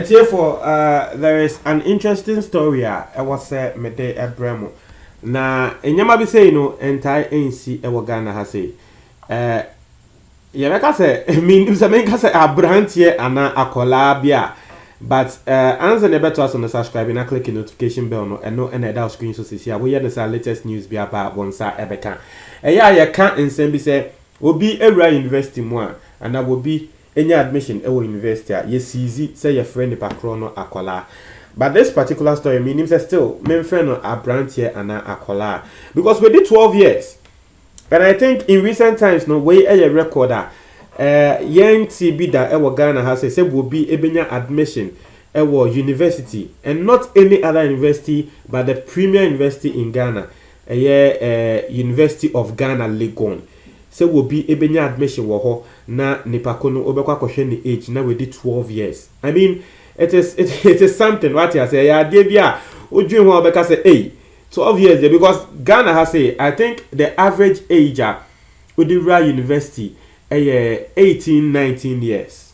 Therefore, there is an interesting story. I was Mede Ebremo. Na enyama bi say no entai ensi e wo Ghana ha say. Ye beka say me ka say abrantie ana akola bia. But answer the better on the subscribe and click the notification bell no and no and that screen so see we hear the latest news be about one sa ebeka. You can't insend be say obi ewra university mo and na will be any admission e university yes easy say your friend the pakro akola. But this particular story means still main friend no abrantie ana akola because we did 12 years. And I think in recent times no we a recorder young TB that ewo Ghana has say will be ebenya admission ewo university and not any other university but the premier university in Ghana University of Ghana Legon say will be ebenya admission wo ho na nipako no obekwa kohwe ni age na we did 12 years. I mean it is something what I say ya dey bia odwin ho obeka say 12 years there because Ghana has say I think the average age Udira University 18-19 years.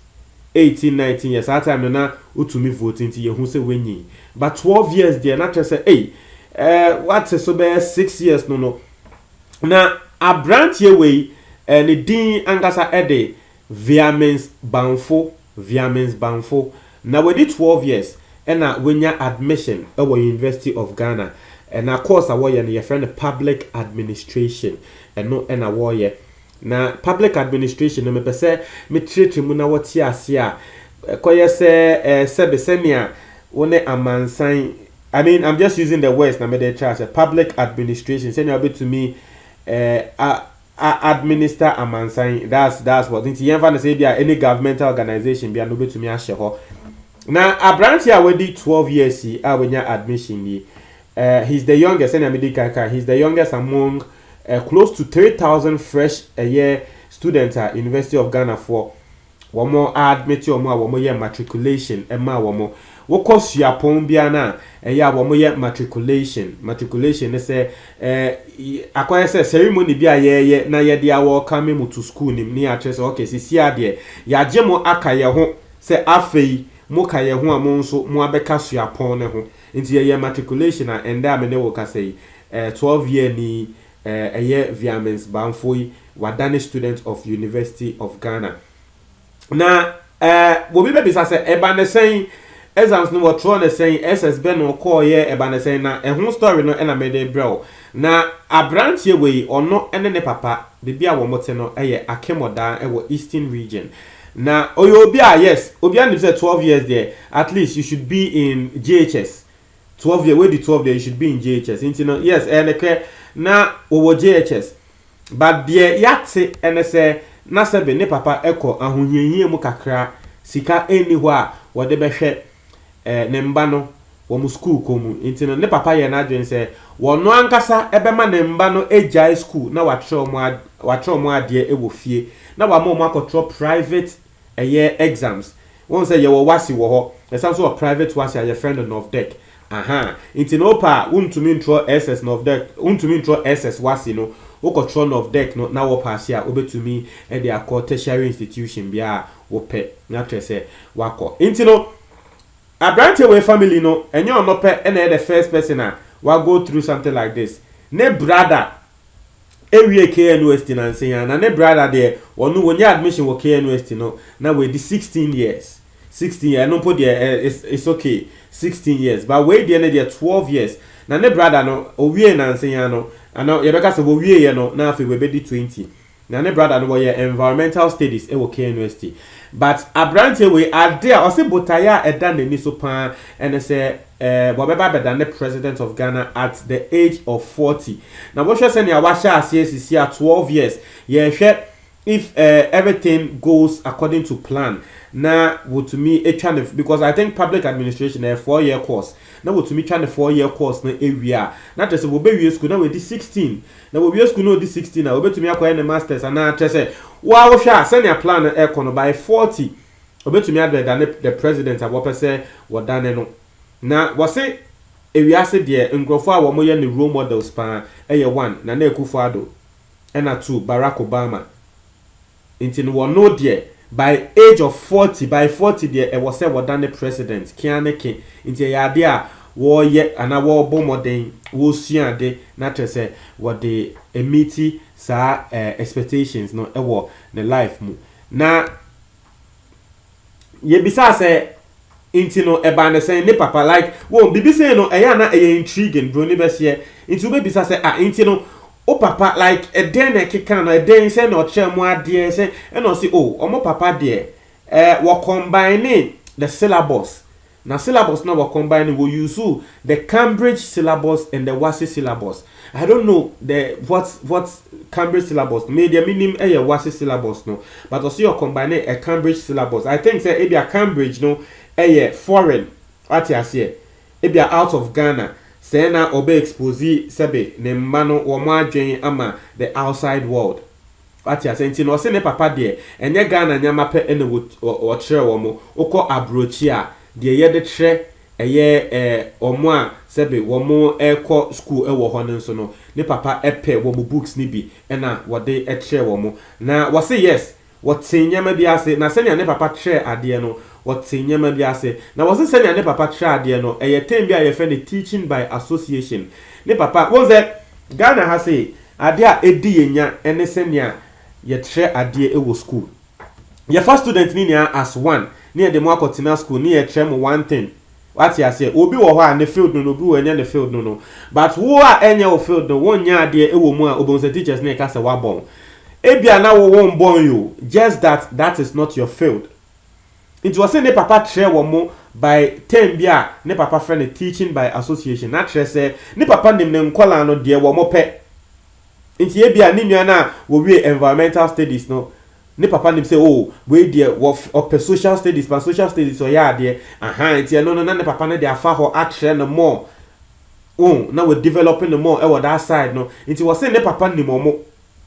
18-19 years. That time na utumi voting ti ye hu se wenyi. But 12 years there na say what so be 6 years no. Na abrantie we ni din angasa ede Viamens Banfo. Na we did 12 years na wenya admission our University of Ghana. And of course I was your friend public administration and no and warrior. Na public administration no me pese me treat mu na woti ase a koye se sebesenia wone amansan. I mean I'm just using the words na me dey try say public administration say you be to me administer amansan. That's what nti yemfa na say bia any governmental organization bia no be to me ahye ho. Na abranti a wedi 12 years a wenya admission ni. He's the youngest he's the youngest among close to 3,000 fresh a year students at University of Ghana for one more admit or more one more year matriculation and ma one more what course you upon biana and ya one more year matriculation is acquire ceremony be a year na ye dia welcome to school ni near chess okay see there ya jemo aka ye ho say afei mo ka ye ho amonso mo abeka so upon ne ho into your matriculation and there me will say 12 year ni a year Viamens Banfo wadane student of University of Ghana. Na wo bi be say eba ne saying exams no what try saying SSB no call ye eba ne saying na ehun story no na me dey bro na abrantie we ono ene ne papa de bia wo mote no eye Akemoda ewo Eastern region. Na oyo bia yes obi an say 12 years there at least you should be in JHS 12 years, where the 12 years you should be in JHS. Yes, and na over JHS. But the yatse and say na sebe ne papa eko ahunyenye mu kakra sika anywhere wo de behwe ne mba no wo mu school komu. Intino ne papa ye na adwen say wo no ankasa ebema ne mba no ejai school na watro mu ade e wo fie. Na wa mo akotro private exams. Won say ye wo wasi wo ho. The some sort of private wasi your friend of deck. Into no pa untumi intro SS of deck untumi intro SS wasi no okotron of deck no na wo pass ya obetumi e dey akọ tertiary institution bia wo pe na trese wako into no abrante we family no enye ono pe e na the first person wa go through something like this ne brother ewie KNUST na nsen na ne brother there wonu wonya admission wo KNUST no na we di 16 years no put there it's okay 16 years but we there 12 years na ne brother no owie na nsen no ano ye beka se wo wie ye no na afi we be di 20 na ne brother no we environmental studies e wo KNUST but abrante we are there o se botaya eda na ni so pan and say Bobeba Beda the president of Ghana at the age of 40 now what say na wa sha asisi at 12 years ye hwe if everything goes according to plan na wo to me because I think public administration a 4-year course na wo to me trying 4-year course na area na tese wo be wie school na we di 16 na wo wie school no di 16 na wo be to me akwai na masters na tese wa wo hwa senior plan e kono by 40 wo be to me the president abo pese wo dane no na wo se ewiase de nkrofo a wo mo ye ne role models pa eye 1 na Akufo-Addo na 2 Barack Obama. Inti no no there by age of 40 by 40 there was say what done the president kianeke into yade a wo ye ana wo bo modern wo sua de na trese what the emiti sa expectations no ewo the life mu na ye bisa say into no eba na say ne papa like wo bibi say no eya na intriguing bro ni be say into be bisa say into no o papa like a den e keka no a den say no che mu ade say e no say oh omo papa de we combine the syllabus na syllabus no we combine we use the Cambridge syllabus and the WASSCE syllabus. I don't know the what Cambridge syllabus maybe minimum a WASSCE syllabus no but also you combine a Cambridge syllabus. I think say e be a Cambridge no a foreign what you say e be out of Ghana say na obe expose sebe ne mma no wo mo adwen ama the outside world what you say nti no say ne papa de enye Ghana nyama pe ene wo kire wo mo ukọ abrochi a de ye de kire eye omo a sebe wo mo ekọ school e wo ho ne so no ne papa epe wo mo books ni bi ena wo de kire wo mo na wo say yes wo tinyama bi ase na se ne papa kire ade no what nyama bi ase na was say ne papa try ade no eye tem bi a ye teaching by association ne papa was that Ghana ha say ade a edi yenya ene se ne ye tre ade e wo school ye first student ni as one ne de mo akotina school ne ye tre mo one thing what you say obi wo ho a ne field no obi wo enya ne field no but wo a enya wo field no wo nya ade e wo mu a obonse teachers ne ka se wa bon e bia na wo won bon you just that is not your field. It was saying ne papa tre wo mo by 10 bia ne papa friend teaching by association na tre say ne papa nim ne nkola no de wo mo pe nti e bia ni nua na wo wie environmental studies no ne papa nim say oh we de of social studies but social studies so ya de nti no na ne papa ne de afa ho a tre no more now we developing the more e that side no nti was saying ne papa nim mo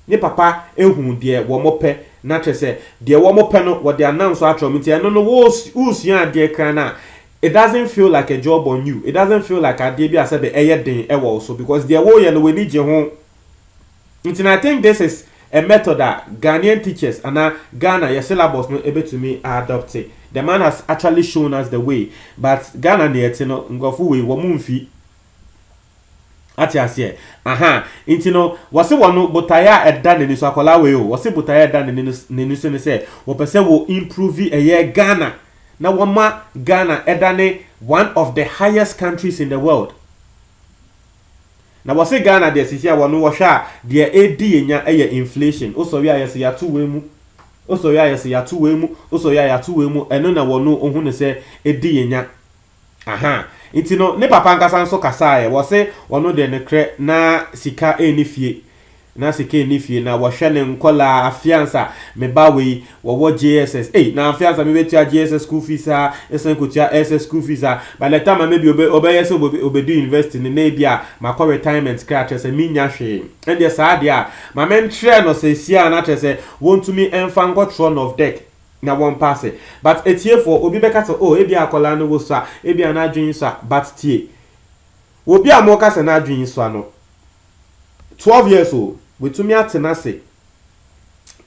ne papa ehun de wo mo pe na trese de wo mo pe no wo de announce atrom nti no wo usia de kan na it doesn't feel like a job on you. It doesn't feel like a dey bi asebe eye den e wo so because de wo ye no we ni je ho nti I think this is a method that Ghanaian teachers and Ghana your syllabus no able to me adopt it. The man has actually shown us the way but Ghana ne eti no ngofu we wo mu mfi ati ase nti no wose wono botaya eda ne so akola we o wose botaya eda ne so ne se wo pese wo improve Ghana na woma Ghana eda ne one of the highest countries in the world na wose Ghana de sisia wono wo hwa de edi enya inflation oso wi ayese ya tu we mu oso wi ayese ya tu we mu oso ya tu we mu eno na wono ohun ne se edi enya nti no ne papa nkasa nso kasa wo se wono de ne kre na sika enifie na wo hwe ne nkola afiansa me bawe wo JSS na afiansa me betua JSS school fees esen kotua SS school fees by the time maybe obeye so obedu university ne bia ma retirement crash se minya hwe and the sa dia ma men tre no se sia na tre want to me enfan go throne of deck na one pass but etie for obi beka so ebi akola no wo so ebi na adwen so but tie obi amoka se na adwen so no 12 years old we to me atenase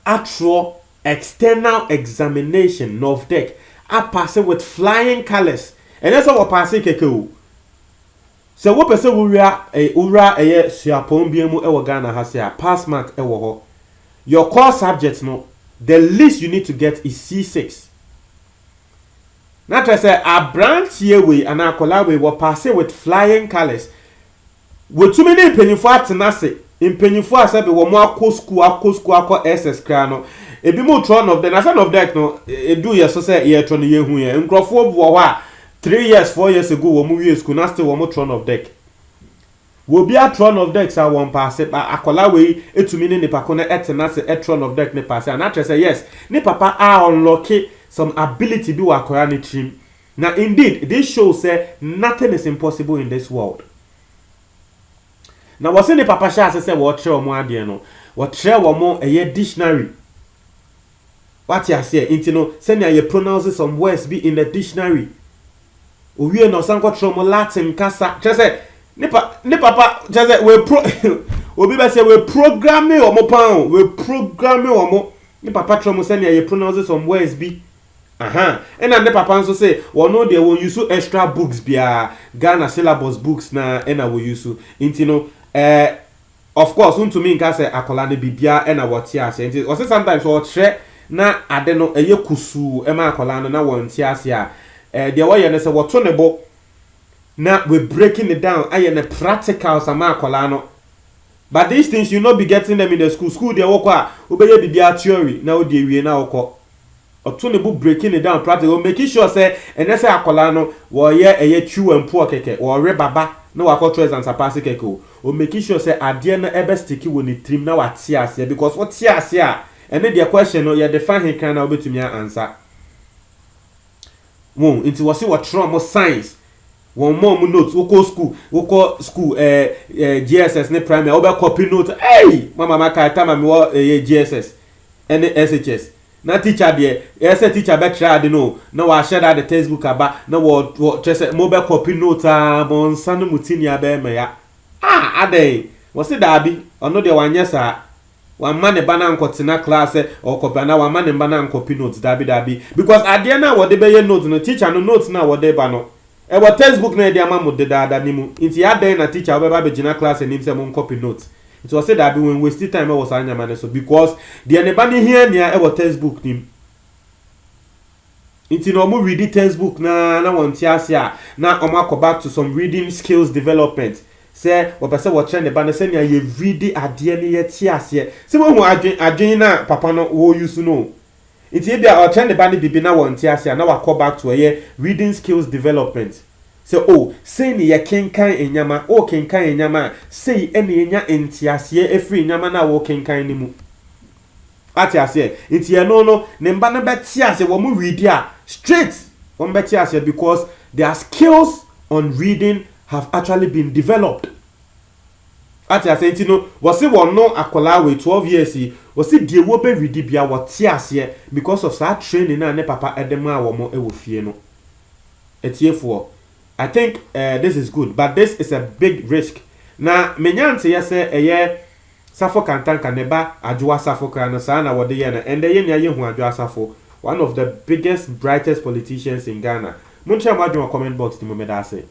actual external examination of deck a pass with flying colors and that's what pass keke so wo pese wo ura suapon biemu e wo Ghana ha se pass mark e wo ho your core subject no the least you need to get is C6. Not to say a branch here we and a collaborate will pass it with flying colors. With too many penny for tenacity, in penny for us, we were more school, SS crano. A be more tron of the nation of deck no, do your society year 20 year who in Crawford 3 years, 4 years ago, when we school, not still one more tron of deck. Will be a tron of decks I won't pass it, but akola we to mean ne pakona etenase a tron of deck ne pass and I say yes ne papa are unlucky some ability do akoya ne team. Now indeed this shows say nothing is impossible in this world. Now was ne papa sha say what tre omo ade no what tre omo a dictionary what you say into no send you pronounce some words be in the dictionary owie no sanko tre omo Latin kasa say ne papa just we obi be say we programming omo pan we programming omo ne papa tro say na ye pronounce some words bi and ne papa nso say we no dey we use extra books bia Ghana syllabus books na na we use inti no of course untumi nka say akola ne bibia na wote ase inti o say sometimes o tre na ade no eye kusu ma akola no na wonte ase a de wo ye ne say woto ne bo na we breaking it down aye ne practical sama akola no. But these things you not be getting them in the school they work obey bibia theory na o dey wie na okọ oto ne bo breaking it down practical making sure say ene say akola no wo ye eye twu empo keke wo re baba na wakọ choice and surpass keke o making sure say ade na ebe sticky wo ne trim na wate ase because what tie ase a ene the question no ye define he kan na obetumi answer won into wo say what trauma science one more notes woko school GSS ne primary obe copy note hey mama maka time me wo GSS and SHS na teacher there yes teacher be try dey no na wa share that the textbook aba na wo say mo be copy note bon sanu mutini aba me ya adey wo say da bi ono de wanye sa one man bana nkotena class or copy na one man bana copy notes da bi because ade na wo de be note no teacher no note na wo de ba no our textbook na dey amamu de da nimu inti ya den na teacher obeba be gina class enim say mon copy notes it was said that be when waste time was anya man so because the anybody here near our textbook nim inti no mo read the textbook na won ti ase na o ma back to some reading skills development say we person what trend ba na say na ye read ade ne ye ti ase say mo adwen na papa no wo use no it's either or trend the band bibi na won ti ase na wa call back to reading skills development say say ni ye kenkan enyama kenkan enyama say ene enya entiase efri enyama na wo kenkan ni mu ati ase enti ye no ne mba na beti ase wo mu read a straight wo beti ase because their skills on reading have actually been developed. Ati ase enti no wo se wo no akola we 12 years wo se die wo be read bia wo ti ase because of that training na ne papa edem a wo mo e wo fie no etiefo I think this is good but this is a big risk na menyante yese eye safo kantan kaneba adwoa safo kra no sa na wo de ye na ende ye ne ye hu adwoa safo one of the biggest brightest politicians in Ghana. Muncha madwo comment box ti mo me da say